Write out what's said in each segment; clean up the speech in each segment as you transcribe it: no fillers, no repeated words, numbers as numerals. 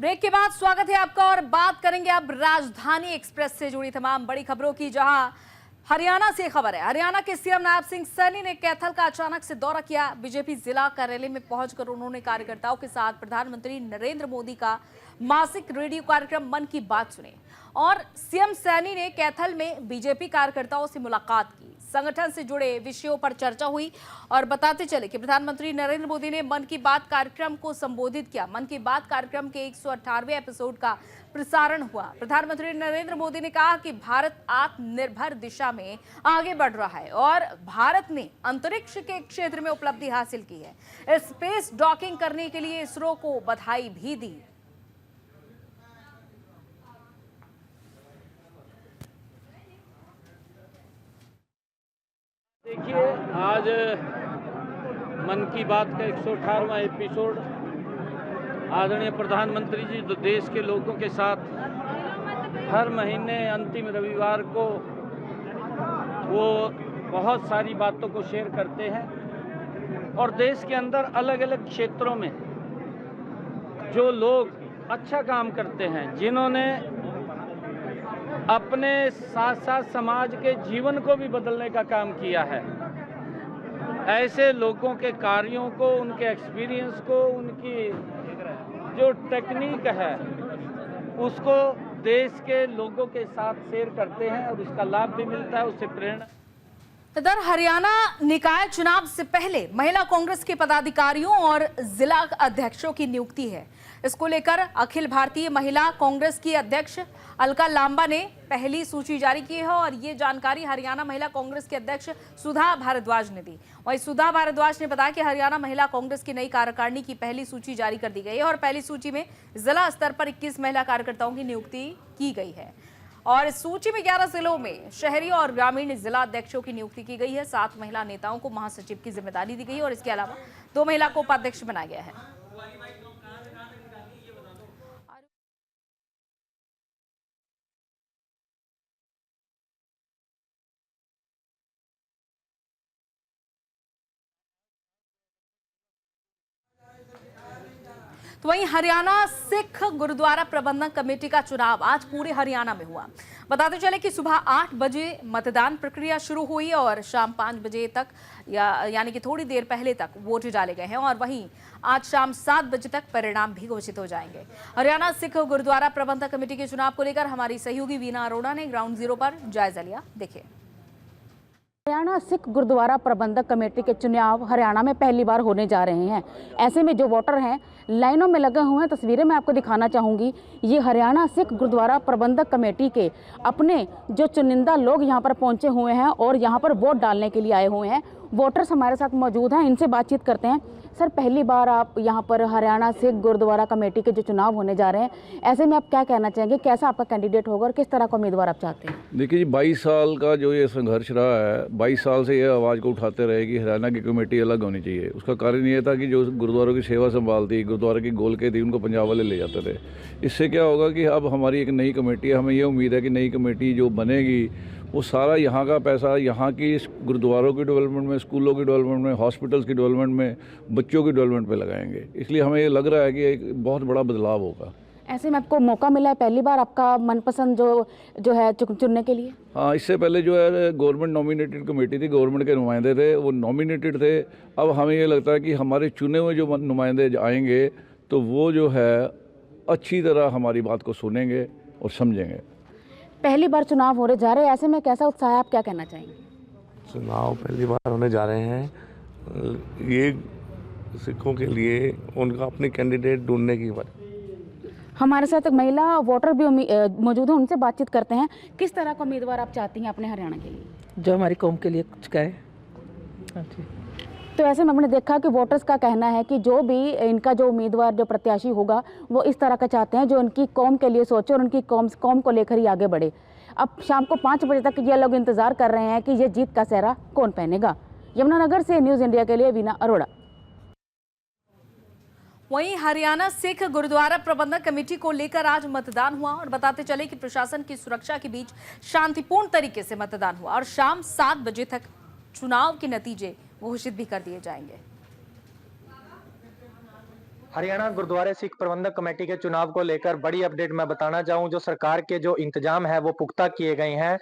Break के बाद स्वागत है आपका और बात करेंगे अब राजधानी एक्सप्रेस से जुड़ी तमाम बड़ी खबरों की, जहां हरियाणा से खबर है। हरियाणा के सीएम नायब सिंह सैनी ने कैथल का अचानक से दौरा किया। बीजेपी जिला कार्यालय में पहुंचकर उन्होंने कार्यकर्ताओं के साथ प्रधानमंत्री नरेंद्र मोदी का मासिक रेडियो कार्यक्रम मन की बात सुनी और सीएम सैनी ने कैथल में बीजेपी कार्यकर्ताओं से मुलाकात की। संगठन से जुड़े विषयों पर चर्चा हुई और बताते चले कि प्रधानमंत्री नरेंद्र मोदी ने मन की बात कार्यक्रम को संबोधित किया। मन की बात कार्यक्रम के 118वें एपिसोड का प्रसारण हुआ। प्रधानमंत्री नरेंद्र मोदी ने कहा कि भारत आत्मनिर्भर दिशा में आगे बढ़ रहा है और भारत ने अंतरिक्ष के क्षेत्र में उपलब्धि हासिल की है। स्पेस डॉकिंग करने के लिए इसरो को बधाई भी दी। देखिए, आज मन की बात का 118वां एपिसोड आदरणीय प्रधानमंत्री जी जो देश के लोगों के साथ हर महीने अंतिम रविवार को वो बहुत सारी बातों को शेयर करते हैं और देश के अंदर अलग अलग क्षेत्रों में जो लोग अच्छा काम करते हैं, जिन्होंने अपने साथ साथ समाज के जीवन को भी बदलने का काम किया है, ऐसे लोगों के कार्यों को, उनके एक्सपीरियंस को, उनकी जो टेक्निक है उसको देश के लोगों के साथ शेयर करते हैं और उसका लाभ भी मिलता है, उससे प्रेरणा। इधर हरियाणा निकाय चुनाव से पहले महिला कांग्रेस के पदाधिकारियों और जिला अध्यक्षों की नियुक्ति है। इसको लेकर अखिल भारतीय महिला कांग्रेस की अध्यक्ष अलका लांबा ने पहली सूची जारी की है और ये जानकारी हरियाणा महिला कांग्रेस के अध्यक्ष सुधा भारद्वाज ने दी। वहीं सुधा भारद्वाज ने बताया कि हरियाणा महिला कांग्रेस की नई कार्यकारिणी की पहली सूची जारी कर दी गई है और पहली सूची में जिला स्तर पर 21 महिला कार्यकर्ताओं की नियुक्ति की गई है और इस सूची में 11 जिलों में शहरी और ग्रामीण जिला अध्यक्षों की नियुक्ति की गई है। 7 महिला नेताओं को महासचिव की जिम्मेदारी दी गई है और इसके अलावा 2 महिला को उपाध्यक्ष बनाया गया है। तो वहीं हरियाणा सिख गुरुद्वारा प्रबंधक कमेटी का चुनाव आज पूरे हरियाणा में हुआ। बताते चले कि सुबह 8 बजे मतदान प्रक्रिया शुरू हुई और शाम 5 बजे तक यानी कि थोड़ी देर पहले तक वोट डाले गए हैं और वहीं आज शाम 7 बजे तक परिणाम भी घोषित हो जाएंगे। हरियाणा सिख गुरुद्वारा प्रबंधक कमेटी के चुनाव को लेकर हमारी सहयोगी वीना अरोड़ा ने ग्राउंड जीरो पर जायजा लिया। देखिए, हरियाणा सिख गुरुद्वारा प्रबंधक कमेटी के चुनाव हरियाणा में पहली बार होने जा रहे हैं। ऐसे में जो वोटर हैं लाइनों में लगे हुए हैं, तस्वीरें मैं आपको दिखाना चाहूँगी। ये हरियाणा सिख गुरुद्वारा प्रबंधक कमेटी के अपने जो चुनिंदा लोग यहाँ पर पहुँचे हुए हैं और यहाँ पर वोट डालने के लिए आए हुए हैं। वोटर्स हमारे साथ मौजूद हैं, इनसे बातचीत करते हैं। सर, पहली बार आप यहाँ पर हरियाणा सिख गुरुद्वारा कमेटी के जो चुनाव होने जा रहे हैं, ऐसे में आप क्या कहना चाहेंगे, कैसा आपका कैंडिडेट होगा और किस तरह का उम्मीदवार आप चाहते हैं? देखिए जी, 22 साल का जो ये संघर्ष रहा है, 22 साल से ये आवाज़ को उठाते रहे कि हरियाणा की कमेटी अलग होनी चाहिए। उसका कारण ये था कि जो गुरुद्वारों की सेवा संभालती, गुरुद्वारा की गोलकें थी, उनको पंजाब वाले ले जाते थे। इससे क्या होगा कि अब हमारी एक नई कमेटी है, हमें ये उम्मीद है कि नई कमेटी जो बनेगी वो सारा यहाँ का पैसा यहाँ की गुरुद्वारों की डेवलपमेंट में, स्कूलों की डेवलपमेंट में, हॉस्पिटल्स की डेवलपमेंट में, बच्चों की डेवलपमेंट पे लगाएंगे। इसलिए हमें ये लग रहा है कि एक बहुत बड़ा बदलाव होगा। ऐसे में आपको मौका मिला है पहली बार आपका मनपसंद जो है चुनने के लिए? हाँ, इससे पहले जो है गवर्नमेंट नॉमिनेटेड कमेटी थी, गवर्नमेंट के नुमाइंदे थे, वो नॉमिनेटेड थे। अब हमें ये लगता है कि हमारे चुने हुए जो नुमाइंदे आएंगे तो वो जो है अच्छी तरह हमारी बात को सुनेंगे और समझेंगे। पहली बार चुनाव हो रहे जा रहे हैं, ऐसे में कैसा उत्साह है, आप क्या कहना चाहेंगे? चुनाव पहली बार होने जा रहे हैं, ये सिखों के लिए उनका अपने कैंडिडेट ढूंढने की बात। हमारे साथ एक महिला वोटर भी मौजूद है, उनसे बातचीत करते हैं। किस तरह का उम्मीदवार आप चाहती हैं अपने हरियाणा के लिए? जो हमारी कौम के लिए कुछ कहे। हाँ जी। तो ऐसे में हमने देखा कि वोटर्स का कहना है कि जो भी इनका जो उम्मीदवार जो प्रत्याशी होगा वो इस तरह का चाहते हैं जो उनकी कौम के लिए सोचे और उनकी कौम को लेकर ही आगे बढ़े। अब शाम को 5 बजे तक ये लोग इंतजार कर रहे हैं कि ये जीत का सेहरा कौन पहनेगा। यमुनानगर से न्यूज़ इंडिया के लिए वीना अरोड़ा। वहीं हरियाणा सिख गुरुद्वारा प्रबंधक कमेटी को लेकर आज मतदान हुआ और बताते चले कि प्रशासन की सुरक्षा के बीच शांतिपूर्ण तरीके से मतदान हुआ और शाम 7 बजे तक चुनाव के नतीजे घोषित भी कर दिए जाएंगे। हरियाणा गुरुद्वारे सिख प्रबंधक कमेटी के चुनाव को लेकर बड़ी अपडेट मैं बताना चाहूं। जो सरकार के जो इंतजाम है वो पुख्ता किए गए हैं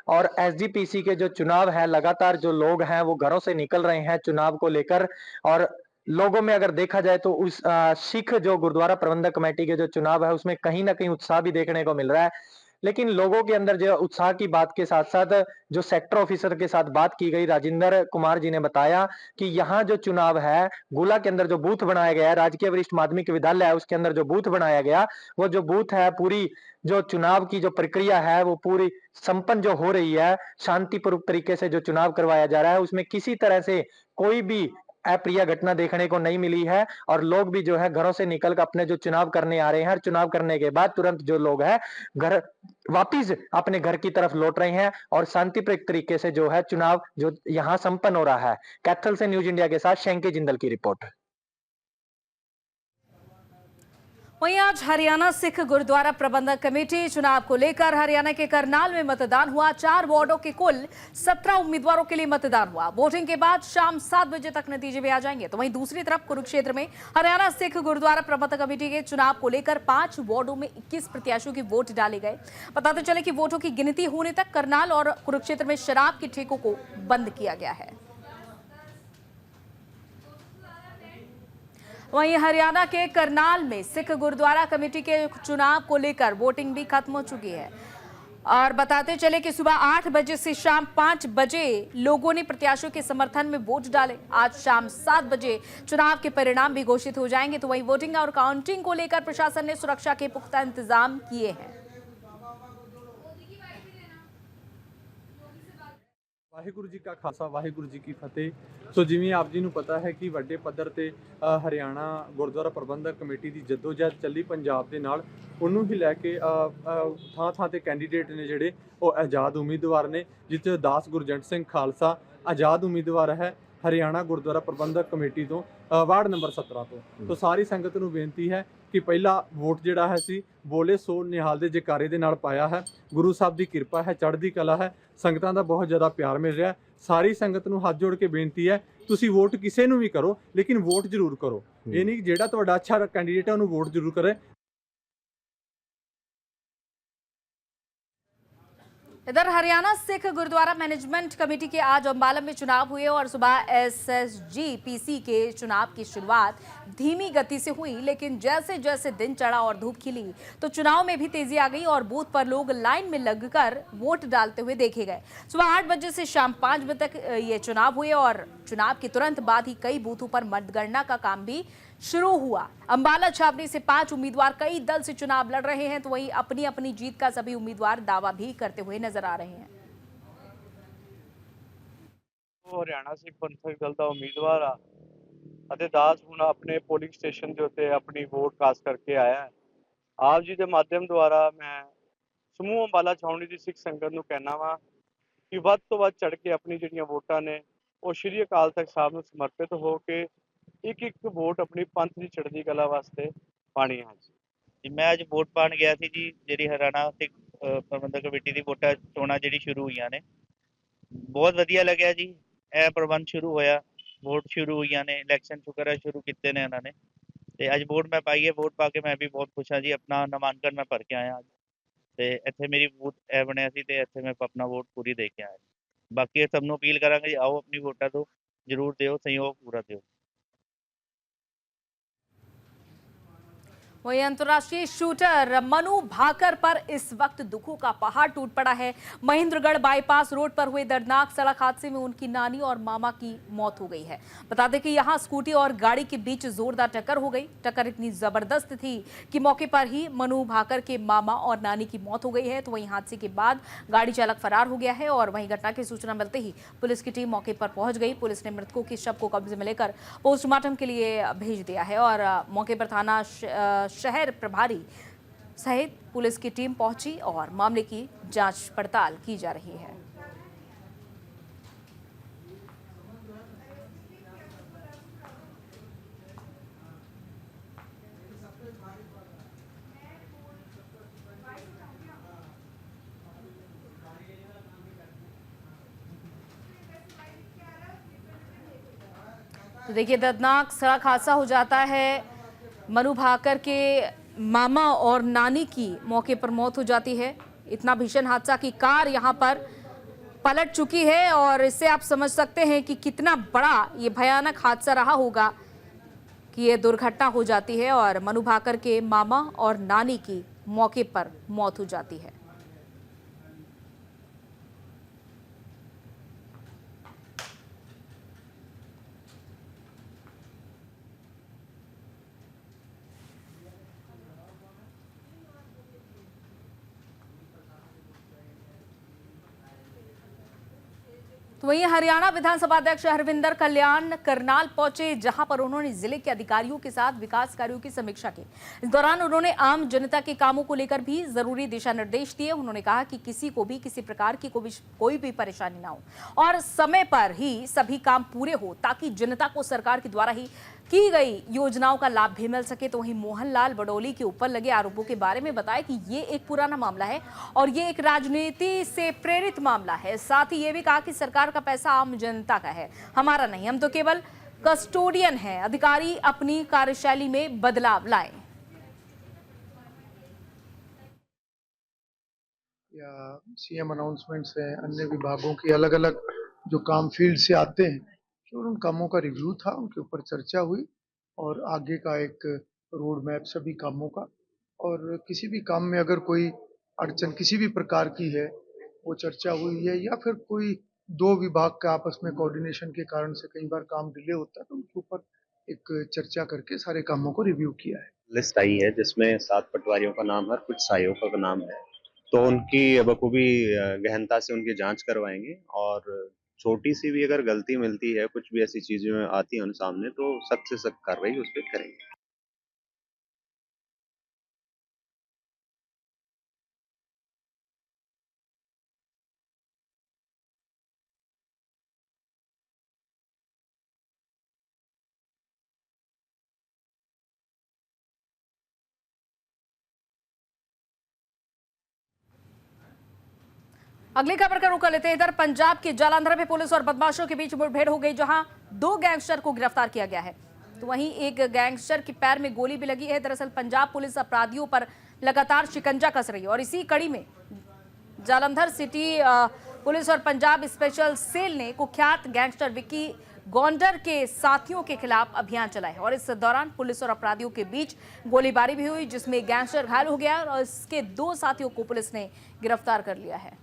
और एसजीपीसी के जो चुनाव है लगातार जो लोग हैं वो घरों से निकल रहे हैं चुनाव को लेकर। और लोगों में अगर देखा जाए तो उस सिख जो गुरुद्वारा प्रबंधक कमेटी के जो चुनाव है उसमें कहीं ना कहीं उत्साह भी देखने को मिल रहा है। लेकिन लोगों के अंदर जो उत्साह की बात के साथ साथ जो सेक्टर ऑफिसर के साथ बात की गई, राजेंद्र कुमार जी ने बताया कि यहाँ जो चुनाव है गुला के अंदर जो बूथ बनाया गया है, राजकीय वरिष्ठ माध्यमिक विद्यालय है उसके अंदर जो बूथ बनाया गया, वो जो बूथ है पूरी जो चुनाव की जो प्रक्रिया है वो पूरी संपन्न जो हो रही है, शांतिपूर्वक तरीके से जो चुनाव करवाया जा रहा है उसमें किसी तरह से कोई भी अप्रिय घटना देखने को नहीं मिली है। और लोग भी जो है घरों से निकल कर अपने जो चुनाव करने आ रहे हैं और चुनाव करने के बाद तुरंत जो लोग हैं घर वापिस अपने घर की तरफ लौट रहे हैं और शांतिपूर्ण तरीके से जो है चुनाव जो यहाँ संपन्न हो रहा है। कैथल से न्यूज इंडिया के साथ शंके जिंदल की रिपोर्ट। वहीं आज हरियाणा सिख गुरुद्वारा प्रबंधक कमेटी चुनाव को लेकर हरियाणा के करनाल में मतदान हुआ। 4 वार्डों के कुल 17 उम्मीदवारों के लिए मतदान हुआ। वोटिंग के बाद शाम 7 बजे तक नतीजे भी आ जाएंगे। तो वहीं दूसरी तरफ कुरुक्षेत्र में हरियाणा सिख गुरुद्वारा प्रबंधक कमेटी के चुनाव को लेकर 5 वार्डों में 21 प्रत्याशियों के वोट डाले गए। बताते चले कि वोटों की गिनती होने तक करनाल और कुरुक्षेत्र में शराब के ठेकों को बंद किया गया है। वहीं हरियाणा के करनाल में सिख गुरुद्वारा कमेटी के चुनाव को लेकर वोटिंग भी खत्म हो चुकी है। और बताते चले कि सुबह 8 बजे से शाम 5 बजे लोगों ने प्रत्याशियों के समर्थन में वोट डाले। आज शाम 7 बजे चुनाव के परिणाम भी घोषित हो जाएंगे। तो वहीं वोटिंग और काउंटिंग को लेकर प्रशासन ने सुरक्षा के पुख्ता इंतजाम किए हैं। ਵਾਹਿਗੁਰੂ ਜੀ ਕਾ ਖਾਲਸਾ ਵਾਹਿਗੁਰੂ ਜੀ ਕੀ ਫਤਿਹ। ਸੋ ਜਿਵੇਂ ਆਪ ਜੀ ਨੂੰ ਪਤਾ ਹੈ ਕਿ ਵੱਡੇ ਪੱਧਰ ਤੇ ਹਰਿਆਣਾ ਗੁਰਦੁਆਰਾ ਪ੍ਰਬੰਧਕ ਕਮੇਟੀ ਦੀ ਜਦੋਜਹਿਦ ਚੱਲੀ ਪੰਜਾਬ ਦੇ ਨਾਲ, ਉਹਨੂੰ ਹੀ ਲੈ ਕੇ ਥਾਂ ਥਾਂ ਤੇ ਕੈਂਡੀਡੇਟ ਨੇ ਜਿਹੜੇ ਉਹ ਆਜ਼ਾਦ ਉਮੀਦਵਾਰ ਨੇ, ਜਿਸ 'ਚ ਦਾਸ ਗੁਰਜੰਟ ਸਿੰਘ ਖਾਲਸਾ ਆਜ਼ਾਦ ਉਮੀਦਵਾਰ ਹੈ ਹਰਿਆਣਾ ਗੁਰਦੁਆਰਾ ਪ੍ਰਬੰਧਕ ਕਮੇਟੀ ਤੋਂ ਵਾਰਡ ਨੰਬਰ 17 ਤੋਂ। तो ਸਾਰੀ ਸੰਗਤ ਨੂੰ ਬੇਨਤੀ ਹੈ ਕਿ ਪਹਿਲਾ ਵੋਟ ਜਿਹੜਾ ਹੈ ਸੀ ਬੋਲੇ ਸੋ ਨਿਹਾਲ ਦੇ ਜੈਕਾਰੇ ਦੇ ਨਾਲ ਪਾਇਆ ਹੈ। ਗੁਰੂ ਸਾਹਿਬ ਦੀ ਕਿਰਪਾ ਹੈ, ਚੜ੍ਹਦੀ ਕਲਾ ਹੈ, ਸੰਗਤਾਂ ਦਾ ਬਹੁਤ ਜ਼ਿਆਦਾ ਪਿਆਰ ਮਿਲ ਰਿਹਾ। ਸਾਰੀ ਸੰਗਤ ਨੂੰ ਹੱਥ ਜੋੜ ਕੇ ਬੇਨਤੀ ਹੈ, ਤੁਸੀਂ ਵੋਟ ਕਿਸੇ ਨੂੰ ਵੀ ਕਰੋ ਲੇਕਿਨ ਵੋਟ ਜ਼ਰੂਰ ਕਰੋ। ਇਹ ਨਹੀਂ ਜਿਹੜਾ ਤੁਹਾਡਾ ਅੱਛਾ ਕੈਂਡੀਡੇਟ ਹੈ ਉਹਨੂੰ ਵੋਟ ਜ਼ਰੂਰ ਕਰੇ। इधर हरियाणा सिख गुरुद्वारा मैनेजमेंट कमेटी के आज अंबाला में चुनाव हुए और सुबह एसएसजी-पीसी के चुनाव की शुरुआत धीमी गति से हुई, लेकिन जैसे जैसे दिन चढ़ा और धूप खिली तो चुनाव में भी तेजी आ गई और बूथ पर लोग लाइन में लगकर वोट डालते हुए देखे गए। सुबह 8 बजे से शाम 5 बजे तक ये चुनाव हुए और चुनाव के तुरंत बाद ही कई बूथों पर मतगणना का काम भी शुरू हुआ। अंबाला छावनी से 5 उम्मीदवार कई दल से चुनाव लड़ रहे हैं। तो वहीं अपनी अपनी जीत का सभी उम्मीदवार दावा भी करते हुए नजर आ रहे हैं। ਹਰਿਆਣਾ ਸਿੱਖ ਪੰਥਕ ਦਲ ਦਾ ਉਮੀਦਵਾਰ ਆ ਅਤੇ ਦਾਸ ਹੁਣ ਆਪਣੇ ਪੋਲਿੰਗ ਸਟੇਸ਼ਨ ਦੇ ਉੱਤੇ ਆਪਣੀ ਵੋਟ ਕਾਸਟ ਕਰਕੇ ਆਇਆ ਹੈ। ਆਪ ਜੀ ਦੇ ਮਾਧਿਅਮ ਦੁਆਰਾ ਮੈਂ ਸਮੂਹ ਅੰਬਾਲਾ ਛਾਉਣੀ ਦੀ ਸਿੱਖ ਸੰਗਤ ਨੂੰ ਕਹਿਣਾ ਵਾ ਕਿ ਵੱਧ ਤੋਂ ਵੱਧ ਚੜ ਕੇ ਆਪਣੀ ਜਿਹੜੀਆਂ ਵੋਟਾਂ ਨੇ ਉਹ ਸ਼੍ਰੀ ਅਕਾਲ ਤਖਤ ਸਾਹਿਬ ਨੂੰ ਸਮਰਪਿਤ ਹੋ ਕੇ ਇੱਕ ਵੋਟ ਆਪਣੀ ਪੰਥ ਦੀ ਚੜ੍ਹਦੀ ਕਲਾ ਵਾਸਤੇ ਪਾਣੀ ਹੈ ਜੀ। ਮੈਂ ਅੱਜ ਵੋਟ ਪਾਉਣ ਗਿਆ ਸੀ ਜੀ, ਜਿਹੜੀ ਹਰਿਆਣਾ ਸਿੱਖ ਪ੍ਰਬੰਧਕ ਕਮੇਟੀ ਦੀ ਵੋਟਾਂ ਚੋਣਾਂ ਜਿਹੜੀ ਸ਼ੁਰੂ ਹੋਈਆਂ ਨੇ, ਬਹੁਤ ਵਧੀਆ ਲੱਗਿਆ ਜੀ। ਇਹ ਪ੍ਰਬੰਧ ਸ਼ੁਰੂ ਹੋਇਆ, ਵੋਟ ਸ਼ੁਰੂ ਹੋਈਆਂ ਨੇ, ਇਲੈਕਸ਼ਨ ਸ਼ੁਕਰ ਹੈ ਸ਼ੁਰੂ ਕੀਤੇ ਨੇ ਇਹਨਾਂ ਨੇ। ਤੇ ਅੱਜ ਵੋਟ ਮੈਂ ਪਾਈ ਹੈ, ਵੋਟ ਪਾ ਕੇ ਮੈਂ ਵੀ ਬਹੁਤ ਖੁਸ਼ ਹਾਂ ਜੀ। ਆਪਣਾ ਨਾਮਾਂਕਨ ਮੈਂ ਭਰ ਕੇ ਆਇਆ ਅੱਜ ਤੇ ਇੱਥੇ ਮੇਰੀ ਬੂਥ ਇਹ ਬਣਿਆ ਸੀ ਤੇ ਇੱਥੇ ਮੈਂ ਆਪਣਾ ਵੋਟ ਪੂਰੀ ਦੇ ਕੇ ਆਇਆ। ਬਾਕੀ ਸਭ ਨੂੰ ਅਪੀਲ ਕਰਾਂਗੇ ਜੀ, ਆਓ ਆਪਣੀ ਵੋਟਾਂ ਤੋਂ ਜ਼ਰੂਰ ਦਿਓ, ਸਹਿਯੋਗ ਪੂਰਾ ਦਿਓ। वहीं अंतर्राष्ट्रीय शूटर मनु भाकर पर इस वक्त दुखों का पहाड़ टूट पड़ा है। महेंद्रगढ़ बाईपास रोड पर हुए दर्दनाक सड़क हादसे में उनकी नानी और मामा की मौत हो गई है। बता दें कि यहां स्कूटी और गाड़ी के बीच जोरदार टक्कर हो गई। टक्कर इतनी जबरदस्त थी कि मौके पर ही मनु भाकर के मामा और नानी की मौत हो गई है। तो वहीं हादसे के बाद गाड़ी चालक फरार हो गया है और वहीं घटना की सूचना मिलते ही पुलिस की टीम मौके पर पहुंच गई। पुलिस ने मृतकों के शव को कब्जे में लेकर पोस्टमार्टम के लिए भेज दिया है और मौके पर थाना शहर प्रभारी सहित पुलिस की टीम पहुंची और मामले की जांच पड़ताल की जा रही है। तो देखिए, दर्दनाक सड़क हादसा हो जाता है। मनु भाकर के मामा और नानी की मौके पर मौत हो जाती है। इतना भीषण हादसा कि कार यहां पर पलट चुकी है और इससे आप समझ सकते हैं कि कितना बड़ा ये भयानक हादसा रहा होगा कि ये दुर्घटना हो जाती है और मनु भाकर के मामा और नानी की मौके पर मौत हो जाती है। तो वहीं हरियाणा विधानसभा अध्यक्ष हरविंदर कल्याण करनाल पहुंचे, जहां पर उन्होंने जिले के अधिकारियों के साथ विकास कार्यों की समीक्षा की। इस दौरान उन्होंने आम जनता के कामों को लेकर भी जरूरी दिशा निर्देश दिए। उन्होंने कहा कि किसी को भी किसी प्रकार की कोई भी परेशानी ना हो और समय पर ही सभी काम पूरे हो, ताकि जनता को सरकार के द्वारा ही की गई योजनाओं का लाभ भी मिल सके। तो वहीं मोहनलाल बडोली के ऊपर लगे आरोपों के बारे में बताया कि ये एक पुराना मामला है और ये एक राजनीति से प्रेरित मामला है। साथ ही ये भी कहा कि सरकार का पैसा आम जनता का है, हमारा नहीं, हम तो केवल कस्टोडियन हैं। अधिकारी अपनी कार्यशैली में बदलाव लाएं। या सीएम अनाउंसमेंट्स हैं, अन्य विभागों की अलग अलग जो काम फील्ड से आते हैं, और उन कामों का रिव्यू था, उनके ऊपर चर्चा हुई और आगे का एक रोड मैप सभी कामों का। और किसी भी काम में अगर कोई अड़चन किसी भी प्रकार की है, वो चर्चा हुई है, या फिर कोई दो विभाग का आपस में कोऑर्डिनेशन के कारण से कई बार काम डिले होता है, तो उनके ऊपर एक चर्चा करके सारे कामों को रिव्यू किया है। लिस्ट आई है जिसमें 7 पटवारियों का नाम है, कुछ सहायकों का नाम है, तो उनकी बखूबी गहनता से उनकी जांच करवाएंगे और छोटी सी भी अगर गलती मिलती है, कुछ भी ऐसी चीजें आती हैं उन सामने, तो सख्त से सख्त कार्रवाई उस पर करेंगे। अगली खबर का रुख कर लेते हैं। इधर पंजाब के जालंधर में पुलिस और बदमाशों के बीच मुठभेड़ हो गई, जहां 2 गैंगस्टर को गिरफ्तार किया गया है। तो वहीं एक गैंगस्टर के पैर में गोली भी लगी है। दरअसल पंजाब पुलिस अपराधियों पर लगातार शिकंजा कस रही है और इसी कड़ी में जालंधर सिटी पुलिस और पंजाब स्पेशल सेल ने कुख्यात गैंगस्टर विक्की गोंडर के साथियों के खिलाफ अभियान चलाया और इस दौरान पुलिस और अपराधियों के बीच गोलीबारी भी हुई, जिसमें गैंगस्टर घायल हो गया और इसके 2 साथियों को पुलिस ने गिरफ्तार कर लिया है।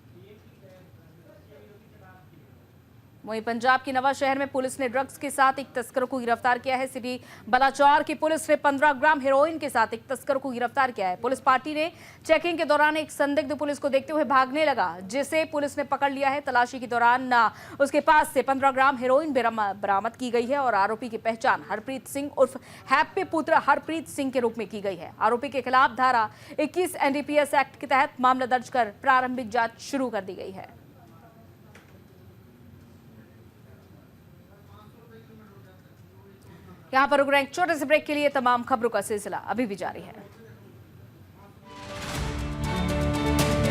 वहीं पंजाब की नवा शहर में पुलिस ने ड्रग्स के साथ एक तस्कर को गिरफ्तार किया है। सिटी बलाचौर की पुलिस ने 15 ग्राम हेरोइन के साथ एक तस्कर को गिरफ्तार किया है। पुलिस पार्टी ने चेकिंग के दौरान एक संदिग्ध पुलिस को देखते हुए भागने लगा, जिसे पुलिस ने पकड़ लिया है। तलाशी के दौरान उसके पास से 15 ग्राम हेरोइन बरामद की गई है और आरोपी की पहचान हरप्रीत सिंह उर्फ हैप्पी पुत्र हरप्रीत सिंह के रूप में की गई है। आरोपी के खिलाफ धारा 21 एनडीपीएस एक्ट के तहत मामला दर्ज कर प्रारंभिक जांच शुरू कर दी गई है। यहाँ पर रुक रहे हैं छोटे से ब्रेक के लिए। तमाम खबरों का सिलसिला अभी भी जारी है।